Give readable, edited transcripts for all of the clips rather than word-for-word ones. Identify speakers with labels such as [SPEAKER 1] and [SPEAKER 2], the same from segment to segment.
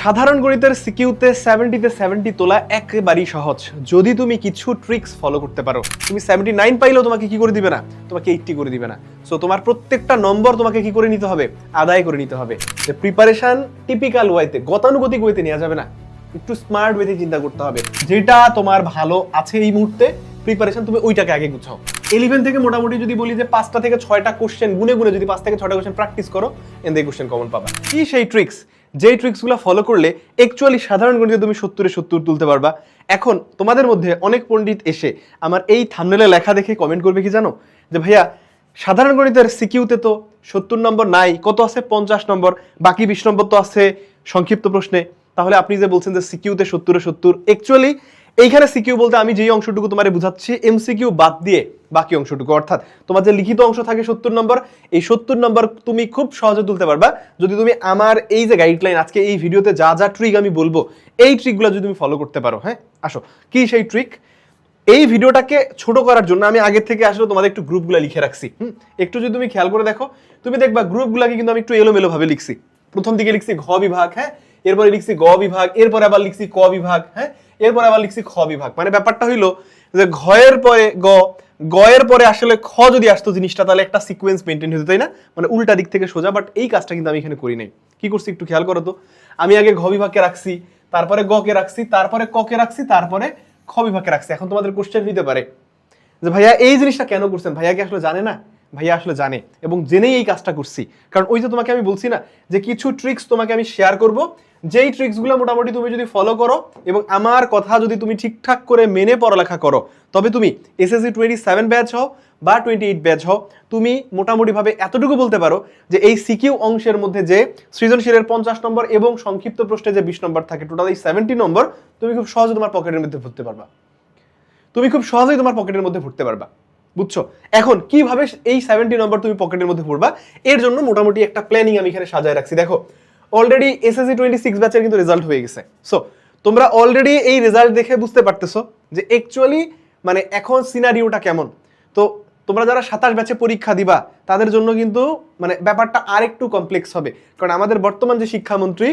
[SPEAKER 1] সাধারণ গণিতের সিকিউতে 70-তে 70 তোলা একেবারেই সহজ যদি তুমি কিছু ট্রিক্স ফলো করতে পারো। তুমি 79 পাইলেও তোমাকে কি করে দিবে না, তোমাকে 80 করে দিবে না। সো তোমার প্রত্যেকটা নম্বর তোমাকে কি করে নিতে হবে, আদায় করে নিতে হবে। যে প্রিপারেশন টিপিক্যাল ওয়েতে, গতানুগতিক ওয়েতে নেওয়া যাবে না, একটু স্মার্ট ওয়েতে চিন্তা করতে হবে। যেটা তোমার ভালো আছে এই মুহূর্তে প্রিপারেশন, তুমি ওইটাকে আগে গুছাও। 11 থেকে মোটামুটি যদি বলি যে 5টা থেকে 6টা কোশ্চেন গুনে গুনে যদি 5 থেকে 6টা কোশ্চেন প্র্যাকটিস করো, এন্ড এই কোশ্চেন কমন পাবা। কি সেই ট্রিক্স, যেই ট্রিক্সগুলো ফলো করলে অ্যাকচুয়ালি সাধারণ গণিতে তুমি 70-এ 70 তুলতে পারবা। এখন তোমাদের মধ্যে অনেক পণ্ডিত এসে আমার এই থাম্বনেলে লেখা দেখে কমেন্ট করবে কি জানো, যে ভাইয়া সাধারণ গণিতের সিকিউতে তো 70 নম্বর নাই, কত আছে 50 নম্বর, বাকি 20 নম্বর তো আছে সংক্ষিপ্ত প্রশ্নে। তাহলে আপনি যে বলছেন যে সিকিউতে 70-এ 70, অ্যাকচুয়ালি এইখানে সিকিউ বলতে আমি যেই অংশটুকু তোমারে বুঝাচ্ছি এমসিকিউ বাদ দিয়ে বাকি অংশটুকু, অর্থাৎ তোমার যে লিখিত অংশ থাকে 70 নম্বর, এই 70 নম্বর তুমি খুব সহজে তুলতে পারবা যদি তুমি আমার এই যে গাইডলাইন, আজকে এই ভিডিওতে যা যা ট্রিক আমি বলবো এই ট্রিকগুলো যদি তুমি ফলো করতে পারো। হ্যাঁ আসো, কি সেই ট্রিক? এই ভিডিওটাকে ছোট করার জন্য আমি আগে থেকে আসলে তোমাদের একটু গ্রুপগুলো লিখে রাখছি। একটু যদি তুমি খেয়াল করে দেখো, তুমি দেখবা গ্রুপগুলোকে কিন্তু আমি একটু এলোমেলো ভাবে লিখছি। প্রথম দিকে লিখছি ঘ বিভাগ, হ্যাঁ, এরপরে লিখছি গ বিভাগ, এরপরে আবার লিখছি ক বিভাগ, হ্যাঁ, এরপরে আবার লিখছি খ বিভাগ। মানে ব্যাপারটা হইলো যে ঘয়ের পরে গ, গয়ের পরে আসলে খ যদি আসতো জিনিসটা, তাহলে একটা সিকোয়েন্স মেনটেন হতো, তাই না? মানে উল্টা দিক থেকে সোজা। বাট এই কাজটা কিন্তু আমি এখানে করি নাই। কি করছি একটু খেয়াল করো তো, আমি আগে ঘ বিভাগকে রাখছি, তারপরে গ কে রাখছি, তারপরে ক কে রাখছি, তারপরে খ বিভাগকে রাখছি। এখন তোমাদের কোশ্চেন হইতে পারে যে ভাইয়া এই জিনিসটা কেন করছেন, ভাইয়া কি আসলে জানে না? ভাইয়া আসলে জানে, এবং জেনেই এই কাজটা করছি। কারণ ওই যে তোমাকে আমি বলছি না যে কিছু ট্রিক্স তোমাকে আমি শেয়ার করব, যেই ট্রিক্সগুলো মোটামুটি তুমি যদি ফলো করো এবং আমার কথা যদি তুমি ঠিকঠাক করে মেনে পড়ালেখা করো, তবে তুমি এসএসসি 27 ব্যাচ হও বা 28 ব্যাচ হও, তুমি মোটামুটি ভাবে এতটুকু বলতে পারো যে এই সিকিউ অংশের মধ্যে যে সৃজনশীলের 50 নম্বর এবং সংক্ষিপ্ত প্রশ্নে যে 20 নম্বর থাকে, টোটাল এই 70 নম্বর তুমি খুব সহজে তোমার পকেটের মধ্যে ভরতে পারবা। তুমি খুব সহজেই তোমার পকেটের মধ্যে ভরতে পারবা, বুঝছো? এখন কিভাবে এই 70 নম্বর তুমি পকেটের মধ্যে ভরবা, এর জন্য মোটামুটি একটা প্ল্যানিং আমি এখানে সাজায় রাখছি। দেখো অলরেডি এসএসসি 26 ব্যাচের কিন্তু রেজাল্ট হয়ে গেছে। সো তোমরা অলরেডি এই রেজাল্ট দেখে বুঝতে পারতেছো যে অ্যাকচুয়ালি মানে এখন সিনারিওটা কেমন। তো তোমরা যারা 27 ব্যাচে পরীক্ষা দিবা তাদের জন্য কিন্তু মানে ব্যাপারটা আরেকটু কমপ্লেক্স হবে। কারণ আমাদের বর্তমান যে শিক্ষামন্ত্রী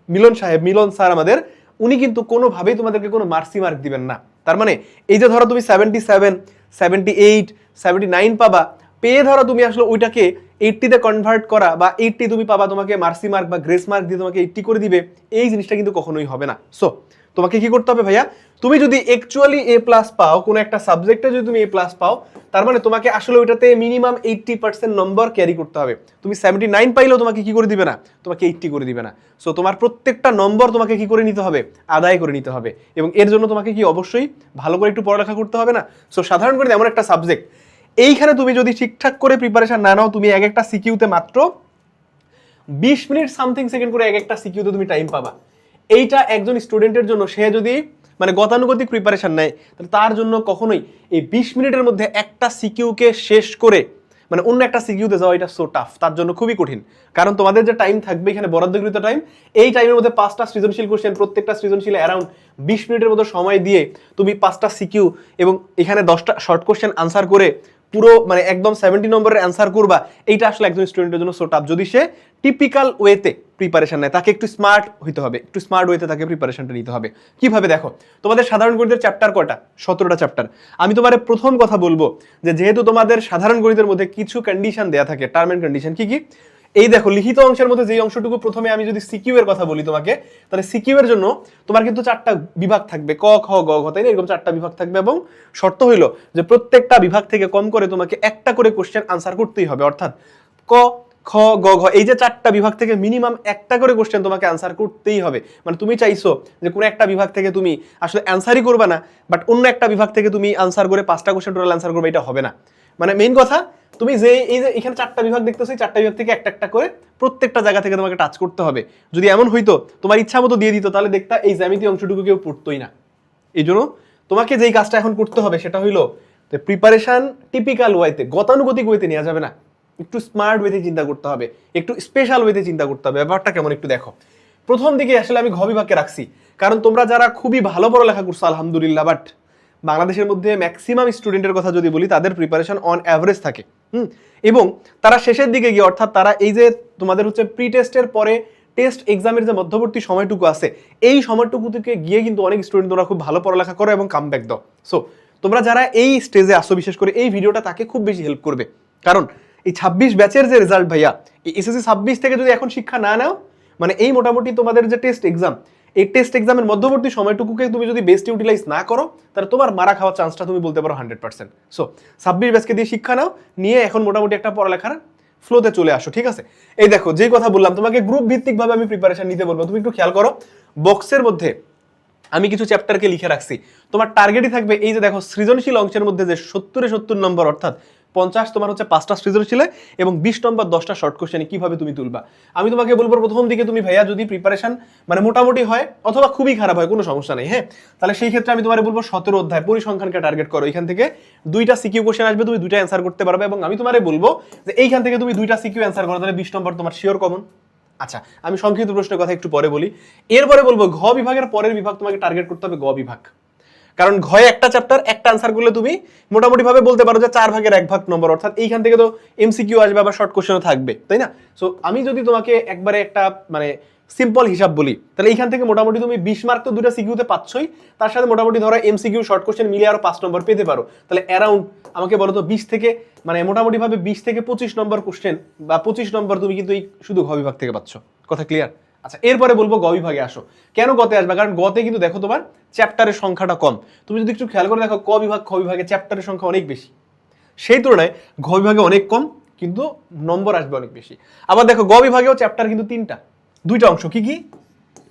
[SPEAKER 1] মিলন সাহেব, মিলন স্যার আমাদের, উনি কিন্তু কোনোভাবেই তোমাদেরকে কোনো মার্সি মার্ক দিবেন না। তার মানে এই যে ধরো তুমি 77, 78, 79 পাবা, পেয়ে ধরো তুমি আসলে ওইটাকে 80-তে কনভার্ট করা বা 80 তুমি পাবা, তোমাকে মার্সি মার্ক বা গ্রেস মার্ক দিয়ে তোমাকে 80 করে দিবে, এই জিনিসটা কিন্তু কখনোই হবে না। সো তোমাকে কি করতে হবে ভাইয়া, তুমি যদি অ্যাকচুয়ালি এ প্লাস পাও, কোনো একটা সাবজেক্টে যদি তুমি এ প্লাস পাও, তার মানে তোমাকে আসলে ওইটাতে মিনিমাম 80% নম্বর ক্যারি করতে হবে। তুমি 79 পাইলেও তোমাকে কি করে দিবে না, তোমাকে 80 করে দিবে না। সো তোমার প্রত্যেকটা নম্বর তোমাকে কি করে নিতে হবে, আদায় করে নিতে হবে। এবং এর জন্য তোমাকে কি অবশ্যই ভালো করে একটু পড়ালেখা করতে হবে না? সো সাধারণ গণিত এমন একটা সাবজেক্ট, এইখানে তুমি যদি ঠিকঠাক করে প্রিপারেশন না নাও, তুমি এক একটা সিকিউতে মাত্র 20 মিনিট সামথিং সেকেন্ড করে এক একটা সিকিউতে তুমি টাইম পাবা। এইটা একজন স্টুডেন্টের জন্য, সে যদি মানে গতানুগতিক প্রিপারেশন নেয়, তাহলে তার জন্য কখনোই এই 20 মিনিটের মধ্যে একটা সিকিউকে শেষ করে মানে অন্য একটা সিকিউতে যাওয়া, এটা সো টাফ, তার জন্য খুবই কঠিন। কারণ তোমাদের যে টাইম থাকবে এখানে বরাদ্দকৃত টাইম, এই টাইমের মধ্যে 5টা সৃজনশীল কোশ্চেন, প্রত্যেকটা সৃজনশীলে অ্যারাউন্ড 20 মিনিটের মতো সময় দিয়ে তুমি 5টা সিকিউ এবং এখানে 10টা শর্ট কোশ্চেন আনসার করে পুরো মানে একদম 70 নম্বরের অ্যান্সার করবা, এইটা আসলে একজন স্টুডেন্টের জন্য সো টাফ। যদি সে টিপিক্যাল ওয়েতে প্রিপারেশন নেয়, তাকে একটু স্মার্ট হইতে হবে, একটু স্মার্ট ওয়েতে তাকে প্রিপারেশনটা নিতে হবে। কিভাবে দেখো, তোমাদের সাধারণ গণিতের চ্যাপ্টার কয়টা? 17টা চ্যাপ্টার। আমি তোমার প্রথম কথা বলবো যে যেহেতু তোমাদের সাধারণ গণিতের মধ্যে কিছু কন্ডিশন দেয়া থাকে, টার্ম এন্ড কন্ডিশন, কি কি? এই দেখো লিখিত অংশের মধ্যে যেই অংশটুকু, প্রথমে আমি যদি সিকিউ এর কথা বলি তোমাকে, তাহলে সিকিউ এর জন্য তোমার কিন্তু 4টা বিভাগ থাকবে, ক খ গ ঘ, তাই না? এরকম 4টা বিভাগ থাকবে এবং শর্ত হইলো যে প্রত্যেকটা বিভাগ থেকে কম করে তোমাকে একটা করে কোশ্চেন আনসার করতেই হবে। অর্থাৎ ক খ গ ঘ, এই যে 4টা বিভাগ থেকে মিনিমাম একটা করে কোশ্চেন তোমাকে আনসার করতেই হবে। মানে তুমি চাইছো যে কোনো একটা বিভাগ থেকে তুমি আসলে অ্যান্সারই করবে না, বাট অন্য একটা বিভাগ থেকে তুমি আনসার করে 5টা কোশ্চেন টোটাল আনসার করবে, এটা হবে না। মানে মেইন কথা, তুমি যে এই যে এখানে 4টা বিভাগ দেখতেছো, 4টা বিভাগ থেকে একটা একটা করে প্রত্যেকটা জায়গা থেকে তোমাকে টাচ করতে হবে। যদি এমন হইতো তোমার ইচ্ছা মতো দিয়ে দিত, তাহলে দেখতা এই জ্যামিতি অংশটুকু কেউ পড়তোই না। এই জন্য তোমাকে যেই কাজটা এখন করতে হবে সেটা হইলো যে প্রিপারেশন টিপিক্যাল ওয়েতে, গতানুগতিক ওয়েতে নেওয়া যাবে না, একটু স্মার্ট ওয়েতে চিন্তা করতে হবে, একটু স্পেশাল ওয়েতে চিন্তা করতে হবে। ব্যাপারটা কেমন একটু দেখো। প্রথম দিকে আসলে আমি ঘ বিভাগকে রাখছি কারণ তোমরা যারা খুবই ভালো পড়ালেখা করছো আলহামদুলিল্লাহ, বাট বাংলাদেশের মধ্যে ম্যাক্সিমাম স্টুডেন্টের কথা যদি বলি, তাদের প্রিপারেশন অন অ্যাভারেজ থাকে। এবং তারা শেষের দিকে গিয়ে, অর্থাৎ তারা এই যে তোমাদের হচ্ছে প্রি টেস্টের পরে টেস্ট এক্সামের যে মধ্যবর্তী সময়টুকু আছে এই সময়টুকু থেকে গিয়ে কিন্তু অনেক স্টুডেন্ট তোমরা খুব ভালো পড়ালেখা করো এবং কামব্যাক দাও। সো তোমরা যারা এই স্টেজে আসো, বিশেষ করে এই ভিডিওটা তাকে খুব বেশি হেল্প করবে, কারণ এই 26 ব্যাচের যে রেজাল্ট ভাইয়া, এই এসএসসি 26 থেকে যদি এখন শিক্ষা না নাও, মানে এই মোটামুটি তোমাদের যে টেস্ট এক্সাম, এই টেস্ট এক্সামের মধ্যবর্তী সময়টুকুকে তুমি যদি বেস্ট ইউটিলাইজ না করো, তাহলে তোমার মারা খাওয়ার চান্সটা তুমি বলতে পারো 100%। সো 26 ব্যাচকে দিয়ে শিক্ষা নাও, নিয়ে এখন মোটামুটি একটা পড়ালেখার ফ্লোতে চলে আসো, ঠিক আছে? এই দেখো যেই কথা বললাম, তোমাকে গ্রুপ ভিত্তিক ভাবে আমি প্রিপারেশন নিতে বলবো। তুমি একটু খেয়াল করো, বক্সের মধ্যে আমি কিছু চ্যাপ্টারকে লিখে রাখছি। তোমার টার্গেটই থাকবে এই যে দেখো সৃজনশীল অংশের মধ্যে যে 70 নম্বর, অর্থাৎ 50 তোমার হচ্ছে 5টা সৃজনশীলে এবং 20 নম্বর 10টা শর্ট কোশ্চেনে কিভাবে তুমি তুলবা। আমি তোমাকে বলবো প্রথম দিকে তুমি ভাইয়া যদি প্রিপারেশন মানে মোটামুটি হয় অথবা খুবই খারাপ হয়, কোনো সমস্যা নেই, হ্যাঁ, তাহলে সেই ক্ষেত্রে আমি তোমার বলবো 17 অধ্যায় পরিসংখ্যানকে টার্গেট করো। এখান থেকে 2টা সিকিউ কোশ্চেন আসবে, তুমি 2টা অ্যান্সার করতে পারবে, এবং আমি তোমারে বলবো যে এইখান থেকে তুমি 2টা সিকিউ অ্যান্সার করো, তাহলে 20 নম্বর তোমার শিওর কমন। আচ্ছা, আমি সংক্ষিপ্ত প্রশ্নের কথা একটু পরে বলি। এরপরে বলবো ঘ বিভাগের পরের বিভাগ তোমাকে টার্গেট করতে হবে গ বিভাগ, কারণ ঘয়ে একটা চ্যাপ্টার একটা আনসার করলে তুমি মোটামুটি ভাবে বলতে পারো যে 4 ভাগের 1 ভাগ নম্বর, অর্থাৎ এইখান থেকে তো এমসিকিউ আসবে, আবার শর্ট কোশ্চেনও থাকবে, তাই না? সো আমি যদি তোমাকে একবারে একটা মানে সিম্পল হিসাব বলি, তাহলে এইখান থেকে মোটামুটি তুমি 20 মার্ক তো 2টা সিকিউতে পাচ্ছই, তার সাথে মোটামুটি ধরো এমসিকিউ শর্ট কোশ্চেন মিলিয়ে আরো 5 নম্বর পেতে পারো। তাহলে অ্যারাউন্ড আমাকে বলো তো 20 থেকে মানে মোটামুটি ভাবে 20 থেকে 25 নম্বর কোশ্চেন বা 25 নম্বর তুমি কিন্তু এই শুধু ঘ বিভাগ থেকে পাচ্ছ। কথা ক্লিয়ার? আচ্ছা, এরপরে বলবো গ বিভাগে আসো। কেন গতে আসবে? কারণ গতে কিন্তু দেখো তোমার চ্যাপ্টারের সংখ্যাটা কম। তুমি যদি একটু খেয়াল করে দেখো ক বিভাগ খ বিভাগে চ্যাপ্টারের সংখ্যা অনেক বেশি, সেই তুলনায় ঘ বিভাগে অনেক কম, কিন্তু নম্বর আসবে অনেক বেশি। আবার দেখো গ বিভাগেও চ্যাপ্টার কিন্তু 2টা অংশ। কি কি?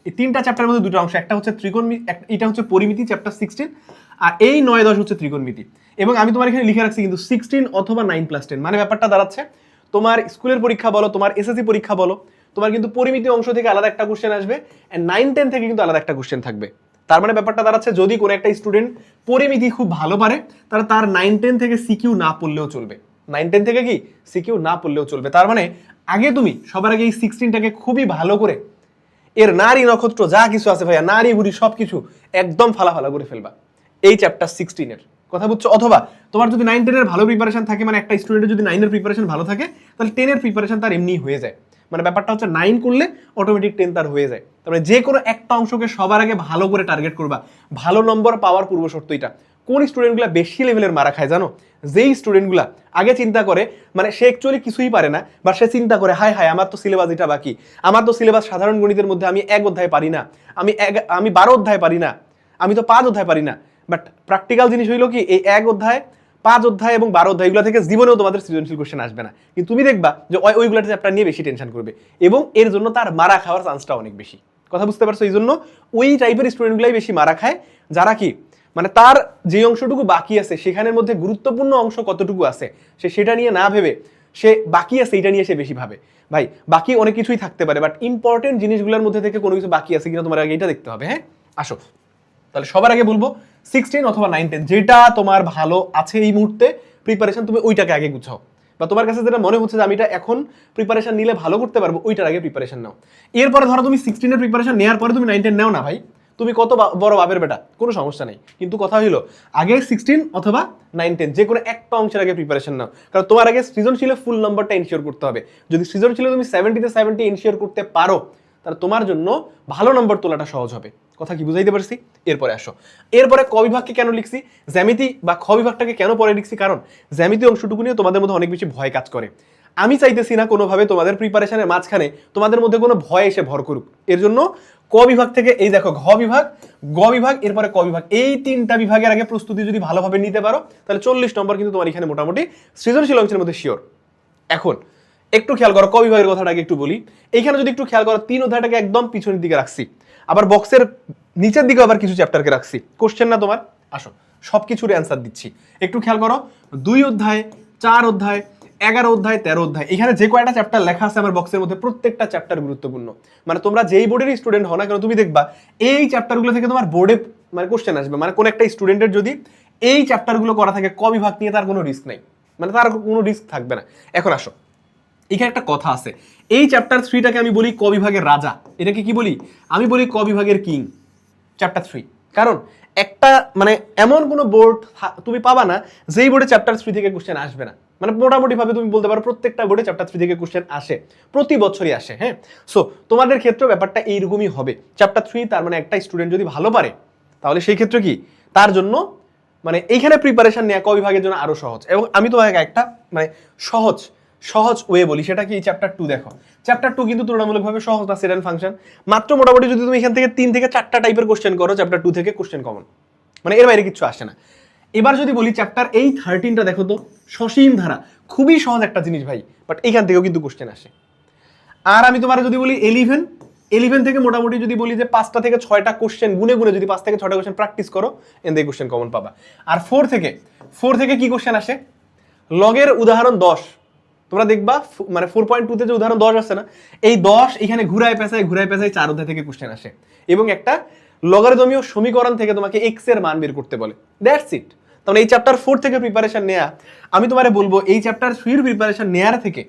[SPEAKER 1] এই 3টা চ্যাপ্টারের মধ্যে 2টা অংশ, একটা হচ্ছে ত্রিকোণমিতি, এটা হচ্ছে পরিমিতি চ্যাপ্টার 16, আর এই 9-10 হচ্ছে ত্রিকোণমিতি। এবং আমি তোমার এখানে লিখে রাখছি কিন্তু 16 অথবা 9+10, মানে ব্যাপারটা দাঁড়াচ্ছে তোমার স্কুলের পরীক্ষা বলো, তোমার এসএসসি পরীক্ষা বলো, তোমার কিন্তু পরিমিতি অংশ থেকে আলাদা একটা কোশ্চেন আসবে, এন্ড 9-10 থেকে কিন্তু আলাদা একটা কোশ্চেন থাকবে। তার মানে ব্যাপারটা দাঁড়াচ্ছে যদি কোনো একটা স্টুডেন্ট পরিমিতি খুব ভালো পারে, তাহলে তার 9-10 থেকে সিকিউ না পড়লেও চলবে, 9-10 থেকে কি সিকিউ না পড়লেও চলবে। তার মানে আগে তুমি সবার আগে এই 16টাকে খুবই ভালো করে এর নারী নক্ষত্র যা কিছু আছে ভাইয়া, নারী বুড়ি সবকিছু একদম ফালা করে ফেলবা এই চ্যাপ্টার 16-এর, কথা বুঝছো? অথবা তোমার যদি 9-10 এর ভালো প্রিপারেশন থাকে, মানে একটা স্টুডেন্টের যদি 9 এর প্রিপারেশন ভালো থাকে, তাহলে 10 এর প্রিপারেশন তার এমনি হয়ে যায়। মানে ব্যাপারটা হচ্ছে 9 করলে অটোমেটিক 10 তার হয়ে যায়। তারপরে যে কোনো একটা অংশকে সবার আগে ভালো করে টার্গেট করবা। ভালো নম্বর পাওয়ার পূর্ব শর্ত এটা। কোন স্টুডেন্টগুলো বেশি লেভেলের মারা খায় জানো? যেই স্টুডেন্টগুলা আগে চিন্তা করে, মানে সে অ্যাকচুয়ালি কিছুই পারে না, বা সে চিন্তা করে হায় হায় আমার তো সিলেবাস এটা বাকি, আমার তো সিলেবাস সাধারণ গণিতের মধ্যে আমি 1 অধ্যায় পারি না, আমি 12 অধ্যায় পারি না, আমি তো 5 অধ্যায় পারি না। বাট প্র্যাকটিক্যাল জিনিস হইলো কি, এই 1 অধ্যায়, 5 অধ্যায় এবং 12 অধ্যায় এগুলো থেকে জীবনেও তোমাদের সৃজনশীল কোশ্চেন আসবে না, কিন্তু তুমি দেখবা যে ওইগুলো চ্যাপ্টার নিয়ে বেশি টেনশন করবে, এবং এর জন্য তার মারা খাওয়ার চান্সটা অনেক বেশি। কথা বুঝতে পারছো? এই জন্য ওই টাইপের স্টুডেন্টগুলাই বেশি মারা খায়, যারা কি মানে তার যে অংশটুকু বাকি আছে সেখানের মধ্যে গুরুত্বপূর্ণ অংশ কতটুকু আছে সে সেটা নিয়ে না ভেবে সে বাকি আছে এটা নিয়ে সে বেশি ভাবে। ভাই বাকি অনেক কিছুই থাকতে পারে, বাট ইম্পর্টেন্ট জিনিসগুলোর মধ্যে থেকে কোনো কিছু বাকি আছে কিনা তোমার আগে এটা দেখতে হবে। হ্যাঁ, আসো তাহলে সবার আগে বলবো 16 অথবা 9-10 যেটা তোমার ভালো আছে এই মুহূর্তে প্রিপারেশন, তুমি ওইটাকে আগে গুছাও, বা তোমার কাছে যেটা মনে হচ্ছে যে আমি এটা এখন প্রিপারেশন নিলে ভালো করতে পারবো, ওইটার আগে প্রিপারেশন নাও। এরপরে ধরো তুমি 16 এর প্রিপারেশন নেওয়ার পরে তুমি 9-10 নাও না ভাই, তুমি কত বড় বাপের বেটা, কোনো সমস্যা নেই, কিন্তু কথা হলো আগে 16 অথবা 9-10 যে কোনো একটা অংশের আগে প্রিপারেশন নাও, কারণ তোমার আগে সৃজনশীলে ফুল নাম্বারটা এনশিওর করতে হবে। যদি সৃজনশীলে তুমি 70-তে 70 এনশিওর করতে পারো, তাহলে তোমার জন্য ভালো নম্বর তোলাটা সহজ হবে। কথা কি বুঝাইতে পারছি? এরপরে আসো, এরপরে ক বিভাগকে কেন লিখছি, জ্যামিতি বা খ বিভাগটাকে কেন পরে লিখছি, কারণ জ্যামিতি অংশটুকু নিয়ে তোমাদের মধ্যে অনেক বেশি ভয় কাজ করে। আমি চাইতেছি না কোনোভাবে তোমাদের প্রিপারেশনের মাঝখানে তোমাদের মধ্যে কোনো ভয় এসে ভর করুক, এর জন্য ক বিভাগ থেকে এই দেখো ঘ বিভাগ, গ বিভাগ, এরপরে ক বিভাগ, এই 3টা বিভাগের আগে প্রস্তুতি যদি ভালোভাবে নিতে পারো, তাহলে 40 নম্বর কিন্তু তোমার এখানে মোটামুটি সৃজনশীল অংশের মধ্যে শিওর। এখন একটু খেয়াল করো ক বিভাগের কথাটা আগে একটু বলি। এইখানে যদি একটু খেয়াল করো 3 অধ্যায়টাকে একদম পিছনের দিকে রাখছি, আবার বক্সের নিচের দিকে আবার কিছু চ্যাপ্টারকে রাখছি। কোশ্চেন না তোমার, আসো সবকিছুর অ্যান্সার দিচ্ছি। একটু খেয়াল করো 2 অধ্যায়, 4 অধ্যায়, 11 অধ্যায়, 13 অধ্যায়, এখানে যে কয়টা চ্যাপ্টার লেখা আছে আমার বক্সের মধ্যে প্রত্যেকটা চ্যাপ্টার গুরুত্বপূর্ণ। মানে তোমরা যেই বোর্ডের স্টুডেন্ট হও না কেন, তুমি দেখবা এই চ্যাপ্টারগুলো থেকে তোমার বোর্ডে মানে কোশ্চেন আসবে। মানে কোন একটা স্টুডেন্টের যদি এই চ্যাপ্টারগুলো করা থাকে, ক বিভাগ নিয়ে তার কোনো রিস্ক নাই, মানে তার কোনো রিস্ক থাকবে না। এখন আসো, এখানে একটা কথা আছে, এই চ্যাপ্টার 3টাকে আমি বলি ক বিভাগের রাজা। এটাকে কি বলি? আমি বলি ক বিভাগের কিং, চ্যাপ্টার 3। কারণ একটা মানে এমন কোনো বোর্ড তুমি পাবা না যেই বোর্ডে চ্যাপ্টার 3 থেকে কোশ্চেন আসবে না। মানে মোটামুটি ভাবে তুমি বলতে পারো প্রত্যেকটা বোর্ডে চ্যাপ্টার 3 থেকে কোশ্চেন আসে, প্রতি বছরই আসে। হ্যাঁ, সো তোমাদের ক্ষেত্রে ব্যাপারটা এইরকমই হবে। চ্যাপ্টার 3 তার মানে একটা স্টুডেন্ট যদি ভালো পারে তাহলে সেই ক্ষেত্রে কি তার জন্য মানে এইখানে প্রিপারেশন নেওয়া ক বিভাগের জন্য আরো সহজ। এবং আমি তোমাকে একটা মানে সহজ ওয়ে বলি, সেটা কি চ্যাপ্টার 2 দেখো। চ্যাপ্টার 2 কিন্তু তুলনামূলকভাবে সহজ না, সেট এন্ড ফাংশন মাত্র মোটামুটি যদি তুমি এখান থেকে 3 থেকে 4টা টাইপের কোশ্চেন করো চ্যাপ্টার 2 থেকে কোশ্চেন কমন, মানে এর বাইরে কিছু আসে না। এবার যদি বলি চ্যাপ্টার 13টা দেখো তো, সসীম ধারা, খুবই সহজ একটা জিনিস ভাই, বাট এখান থেকেও কিন্তু কোশ্চেন আসে। আর আমি তোমার যদি বলি 11 থেকে মোটামুটি যদি বলি যে 5টা থেকে 6টা কোশ্চেন গুনে গুনে যদি 5 থেকে 6টা কোশ্চেন প্র্যাকটিস করো এন দিয়ে কোশ্চেন কমন পাবা। আর 4 থেকে কি কোশ্চেন আসে, লগের উদাহরণ 10, তোমরা দেখবা মানে 4.2 তে যে উদাহরণ 10 আসছে না, এই 10 এখানে ঘুরায় পেঁচায় 4 অধ্যায় থেকে কোশ্চেন আসে। এবং একটা লগারিদমীয় সমীকরণ থেকে তোমাকে x এর মান বের করতে বলে, দ্যাটস ইট। তাহলে এই চ্যাপ্টার 4 থেকে প্রিপারেশন নেয়া, আমি তোমারে বলবো এই চ্যাপ্টার 3 এর প্রিপারেশন নেয়ার থেকে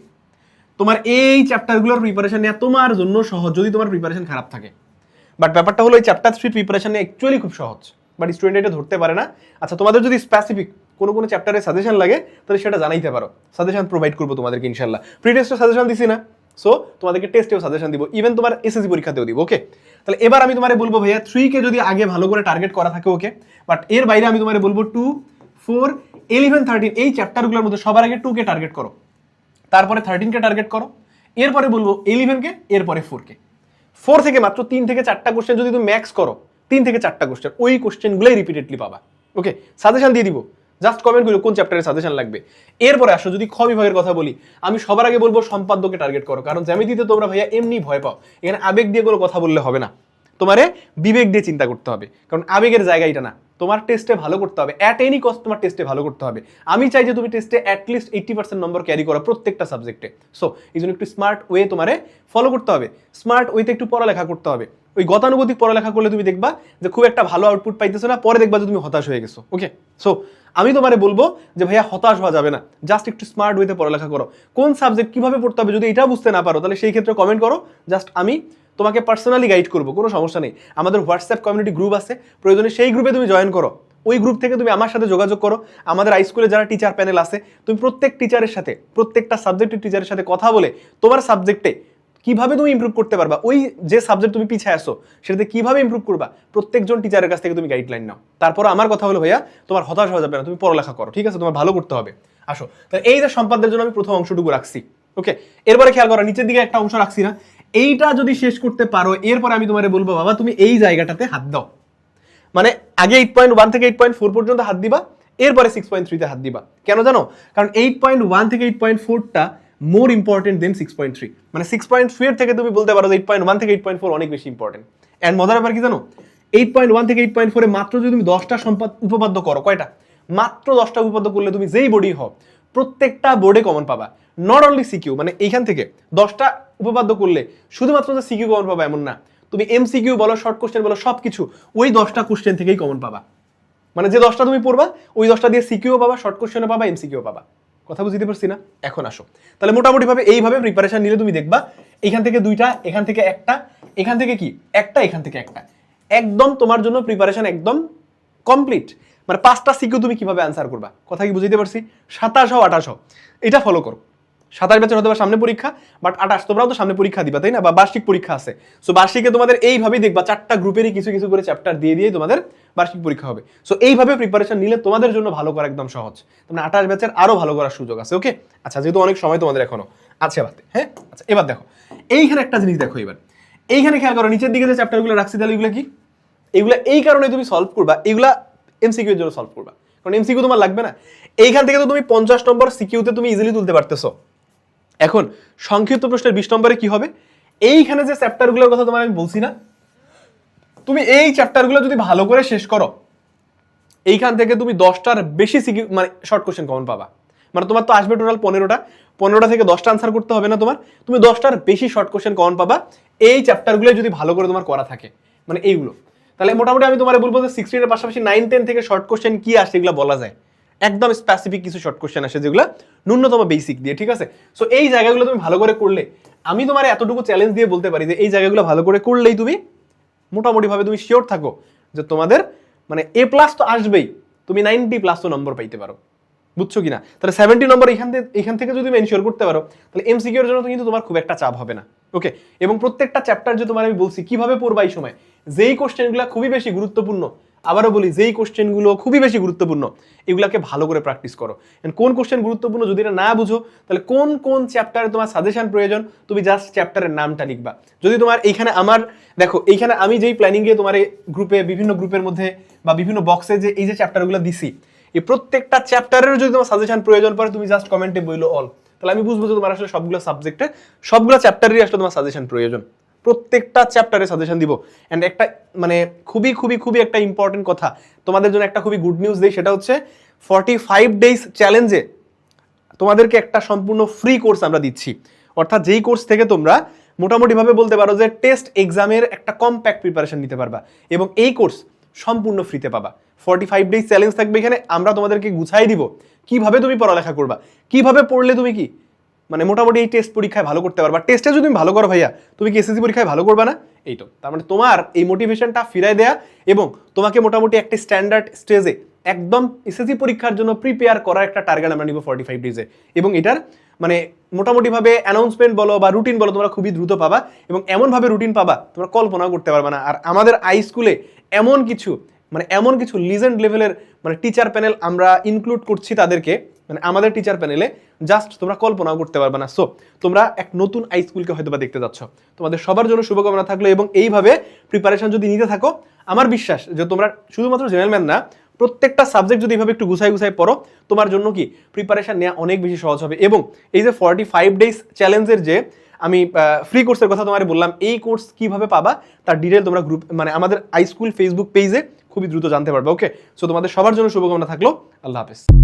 [SPEAKER 1] তোমার এই চ্যাপ্টারগুলোর প্রিপারেশন নেওয়া তোমার জন্য সহজ যদি তোমার প্রিপারেশন খারাপ থাকে। বাট ব্যাপারটা হলো এই চ্যাপ্টার 3 প্রিপারেশন নেওয়া অ্যাকচুয়ালি খুব সহজ, বাট স্টুডেন্ট এটা ধরতে পারে না। আচ্ছা, তোমাদের যদি স্পেসিফিক কোনো চ্যাপ্টারের সাজেশন লাগে তাহলে সেটা জানাইতে পারো, সাজেশন প্রোভাইড করবো তোমাদেরকে ইনশাল্লাহ। প্রি টেস্টে সাজেশন দিছি না, সো তোমাদেরকে টেস্টেও সাজেশন দিব, ইভেন তোমার এসএসসি পরীক্ষাতেও দিব। ওকে, তাহলে এবার আমি তোমারে বলবো ভাইয়া 3 কে যদি আগে ভালো করে টার্গেট করা থাকে ওকে, বাট এর বাইরে আমি তোমারে বলবো 2, 4, 11, 13 এই চ্যাপ্টারগুলোর মধ্যে সবার আগে 2 কে টার্গেট করো, তারপরে 13 কে টার্গেট করো, এরপরে বলবো 11 কে, এরপরে 4 কে। 4 থেকে মাত্র 3 থেকে 4টা কোশ্চেন যদি তুমি ম্যাক্স করো, 3 থেকে 4টা কোশ্চেন ওই কোশ্চেনগুলোই রিপিটেডলি পাবা। ওকে, সাজেশন দিয়ে দিব, জাস্ট কমেন্ট করো কোন চ্যাপ্টারে সাজেশন লাগবে। এরপরে আসো যদি খ বিভাগের কথা বলি, আমি সবার আগে বলবো সম্পাদ্যকে টার্গেট করো, কারণ জ্যামিতিতে তোমরা ভাইয়া এমনি ভয় পাও, এখানে আবেগ দিয়ে কোনো কথা বললে হবে না, তোমারে বিবেক দিয়ে চিন্তা করতে হবে, কারণ আবেগের জায়গা এটা না। তোমার টেস্টে ভালো করতে হবে, অ্যাট এনি কস্ট তোমার টেস্টে ভালো করতে হবে। আমি চাই যে তুমি টেস্টে অ্যাটলিস্ট 80% নম্বর ক্যারি করো প্রত্যেকটা সাবজেক্টে। সো এই জন্য একটু স্মার্ট ওয়ে তোমারে ফলো করতে হবে, স্মার্ট ওয়েতে একটু পড়ালেখা করতে হবে। ওই গতানুগতিক পড়ালেখা করলে তুমি দেখবা যে খুব একটা ভালো আউটপুট পাইতেছো না, পরে দেখবা যে তুমি হতাশ হয়ে গেছো। ওকে, সো আমি তোমারে বলবো যে ভাইয়া হতাশ হওয়া যাবে না, জাস্ট একটু স্মার্ট ওয়েতে পড়ালেখা করো। কোন সাবজেক্ট কিভাবে পড়তে হবে যদি এটা বুঝতে না পারো তাহলে সেই ক্ষেত্রে কমেন্ট করো, জাস্ট আমি তোমাকে পার্সোনালি গাইড করবো, কোনো সমস্যা নেই। আমাদের হোয়াটসঅ্যাপ কমিউনিটি গ্রুপ আছে, প্রয়োজনে সেই গ্রুপে তুমি জয়েন করো, ওই গ্রুপ থেকে তুমি আমার সাথে যোগাযোগ করো। আমাদের হাই স্কুলে যারা টিচার প্যানেল আছে, তুমি প্রত্যেক টিচারের সাথে, প্রত্যেকটা সাবজেক্টের টিচারের সাথে কথা বলে তোমার সাবজেক্টে কিভাবে তুমি ইমপ্রুভ করতে পারবা, ওই যে সাবজেক্ট তুমি পিছিয়ে আসো সেটাতে কিভাবে ইমপ্রুভ করবা, প্রত্যেকজন টিচারের কাছ থেকে তুমি গাইডলাইন নাও। তারপর আমার কথা হলো ভাইয়া তোমার হতাশ হওয়া যাবে না, তুমি পড়ালেখা করো, ঠিক আছে, তোমার ভালো করতে হবে। আসো, তাহলে এই যে সম্পাদ্যের জন্য আমি প্রথম অংশটুকু রাখছি। ওকে, এরপরে খেয়াল করো নিচের দিকে একটা অংশ রাখছি না, এইটা যদি শেষ করতে পারো এরপরে আমি তোমারে বলবো বাবা তুমি এই জায়গাটাতে হাত দাও, মানে আগে 8.1 থেকে 8.4 পর্যন্ত হাত দিবা, এরপরে 6.3 তে হাত দিবা। কেন জানো? কারণ 8.1 থেকে 8.4টা মোর ইম্পর্টেন্ট দেন 6.3, মানে 6.3 এর থেকে তুমি বলতে পারো যে 8.1 থেকে 8.4 অনেক বেশি ইম্পর্টেন্ট। এন্ড মজার ব্যাপার কি জানো, 8.1 থেকে 8.4 এ মাত্র যদি তুমি 10টা উপপাদ্য করো, কয়টা? মাত্র 10টা উপপাদ্য করলে তুমি যেই বোর্ডই হও প্রত্যেকটা বোর্ডে কমন পাবা। নট অনলি সিকিউ, মানে এইখান থেকে 10টা উপপাদ্য করলে শুধুমাত্র যে সিকিউ কমন পাবা এমন না, তুমি এমসিকিউ বলো, শর্ট কোশ্চেন বলো, সবকিছু ওই 10টা কোশ্চেন থেকেই কমন পাবা। মানে যে 10টা তুমি পড়বা ওই 10টা দিয়ে সিকিউ পাবা, শর্ট কোশ্চেনও পাবা, এমসিকিউ পাবা। কথা বুঝতে পারছি না? এখন আসো, তাহলে মোটামুটি ভাবে এইভাবে প্রিপারেশন নিলে তুমি দেখবা এখান থেকে 2টা, এখান থেকে 1টা, এখান থেকে কি 1টা, এখান থেকে 1টা, একদম তোমার জন্য প্রিপারেশন একদম কমপ্লিট। মানে 5টা সিকিউ তুমি কিভাবে আনসার করবা, কথা কি বুঝতে পারছি? 27 28 এটা ফলো করো। 27 ব্যাচের হয়তো সামনে পরীক্ষা, বাট 28 তোমরাও তো সামনে পরীক্ষা দিবা তাই না, বা বার্ষিক পরীক্ষা আছে। সো বার্ষিকে তোমাদের এইভাবেই দেখবা 4টা গ্রুপেরই কিছু কিছু করে চ্যাপ্টার দিয়ে দিয়ে তোমাদের বার্ষিক পরীক্ষা হবে। সো এইভাবে প্রিপারেশন নিলে তোমাদের জন্য ভালো করা একদম সহজ, তোমরা 28 ব্যাচের আরো ভালো করার সুযোগ আছে। ওকে, আচ্ছা, যেহেতু অনেক সময় তোমাদের এখনো আছে বাদে, হ্যাঁ আচ্ছা, এবার দেখো এইখানে একটা জিনিস দেখো, এবার এইখানে খেয়াল করো নিচের দিকে যে চ্যাপ্টারগুলো রাখছি তাহলে এগুলো কি, এগুলা এই কারণে তুমি সলভ করবা, এগুলা এমসিকিউ এর জন্য সলভ করবা, কারণ এমসিকিউ তোমার লাগবে না। এইখান থেকে তো তুমি 50 নম্বর সিকিউতে তুমি ইজিলি তুলতে পারতেছো। এখন সংক্ষিপ্ত প্রশ্নের 20 নম্বরে কি হবে, এইখানে যে চ্যাপ্টারগুলোর কথা তোমার আমি বলছি না, তুমি এই চ্যাপ্টারগুলো যদি ভালো করে শেষ করো এইখান থেকে তুমি 10টার বেশি সিকিউ মানে শর্ট কোশ্চেন কমন পাবা। মানে তোমার তো আসবে টোটাল 15টা থেকে 10টা আনসার করতে হবে না তোমার, তুমি 10টার বেশি শর্ট কোশ্চেন কমন পাবা এই চ্যাপ্টারগুলো যদি ভালো করে তোমার করা থাকে, মানে এইগুলো। তাহলে মোটামুটি আমি তোমার বলবো যে 16 এর পাশাপাশি 9 10 থেকে শর্ট কোশ্চেন কি আসে এগুলো বলা যায়, একদম স্পেসিফিক কিছু শর্ট কোশ্চেন আসে যেগুলো ন্যূনতম বেসিক দিয়ে, ঠিক আছে। সো এই জায়গাগুলো তুমি ভালো করে করলে, আমি তোমার এতটুকু চ্যালেঞ্জ দিয়ে বলতে পারি যে এই জায়গাগুলো ভালো করে করলেই তুমি মোটামুটি ভাবে তুমি শিওর থাকো যে তোমাদের মানে A+ তো আসবেই, তুমি 90+ তো নম্বর পাইতে পারো। বুঝছো কিনা? তাহলে 70 নম্বর এখান থেকে যদি তুমি এনশিওর করতে পারো, তাহলে এমসিকিউ এর জন্য কিন্তু তোমার খুব একটা চাপ হবে না। ওকে, এবং প্রত্যেকটা চ্যাপ্টার যে তোমার আমি বলছি কিভাবে পড়বা এই সময়, যেই কোশ্চেনগুলো খুবই বেশি গুরুত্বপূর্ণ, আবারও বলি যেই কোশ্চেনগুলো খুবই বেশি গুরুত্বপূর্ণ, এগুলাকে ভালো করে প্র্যাকটিস করো। কোন কোশ্চেন গুরুত্বপূর্ণ যদি এটা না বুঝো, তাহলে কোন কোন চ্যাপ্টারে তোমার সাজেশন প্রয়োজন, তুমি জাস্ট চ্যাপ্টারের নামটা লিখবা। যদি তোমার এইখানে আমার দেখো, এইখানে আমি যেই প্ল্যানিংয়ে তোমার গ্রুপে বিভিন্ন গ্রুপের মধ্যে বা বিভিন্ন বক্সে যে এই যে চ্যাপ্টারগুলো দিছি, এই প্রত্যেকটা চ্যাপ্টারের যদি তোমার সাজেশন প্রয়োজন পড়ে, তুমি জাস্ট কমেন্টে বইলো অল, তাহলে আমি বুঝবো যে তোমার আসলে সবগুলো সাবজেক্টে সবগুলো চ্যাপ্টারেরই আসলে তোমার সাজেশন প্রয়োজন। প্রত্যেকটা চ্যাপ্টারে সাজেশন দিব। অ্যান্ড একটা মানে খুবই খুবই খুবই একটা ইম্পর্টেন্ট কথা তোমাদের জন্য, একটা খুবই গুড নিউজ দেই, সেটা হচ্ছে 45 ডেজ চ্যালেঞ্জে তোমাদেরকে একটা সম্পূর্ণ ফ্রি কোর্স আমরা দিচ্ছি। অর্থাৎ যেই কোর্স থেকে তোমরা মোটামুটিভাবে বলতে পারো যে টেস্ট এক্সামের একটা কম্প্যাক্ট প্রিপারেশন নিতে পারবা, এবং এই কোর্স সম্পূর্ণ ফ্রিতে পাবা। 45 ডেজ চ্যালেঞ্জ থাকবে এখানে, আমরা তোমাদেরকে গুছাই দিব কিভাবে তুমি পড়ালেখা করবা, কিভাবে পড়লে তুমি কি মানে মোটামুটি এই টেস্ট পরীক্ষায় ভালো করতে পারবা। টেস্টে যদি তুমি ভালো করো ভাইয়া, তুমি কি এসএসসি পরীক্ষায় ভালো করবা না? এই তো তার মানে তোমার এই মোটিভেশনটা ফিরাই দেয়া এবং তোমাকে মোটামুটি একটা স্ট্যান্ডার্ড স্টেজে একদম এসএসসি পরীক্ষার জন্য প্রিপেয়ার করার একটা টার্গেট আমরা নিব 45 ডেজে। এবং এটার মানে মোটামুটিভাবে অ্যানাউন্সমেন্ট বলো বা রুটিন বলো তোমরা খুবই দ্রুত পাবা, এবং এমনভাবে রুটিন পাবা তোমরা কল্পনাও করতে পারবা না। আর আমাদের আই স্কুলে এমন কিছু লিজেন্ড লেভেলের মানে টিচার প্যানেল আমরা ইনক্লুড করছি তাদেরকে, মানে আমাদের টিচার প্যানেলে, জাস্ট তোমরা কল্পনাও করতে পারবে না। সো তোমরা এক নতুন আই স্কুলকে হয়তো বা দেখতে যাচ্ছ। তোমাদের সবার জন্য শুভকামনা থাকলো, এবং এইভাবে প্রিপারেশন যদি নিতে থাকো, আমার বিশ্বাস যে তোমরা শুধুমাত্র জেনারেল ম্যাথ না, প্রত্যেকটা সাবজেক্ট যদি এইভাবে একটু গুছাই পড়ো, তোমার জন্য কি প্রিপারেশন নেওয়া অনেক বেশি সহজ হবে। এবং এই যে 45 ডেজ চ্যালেঞ্জের যে আমি ফ্রি কোর্সের কথা তোমার বললাম, এই কোর্স কিভাবে পাবা তার ডিটেল তোমরা গ্রুপ মানে আমাদের আই স্কুল ফেসবুক পেজে খুবই দ্রুত জানতে পারবে। ওকে, সো তোমাদের সবার জন্য শুভকামনা থাকলো। আল্লাহ হাফেজ।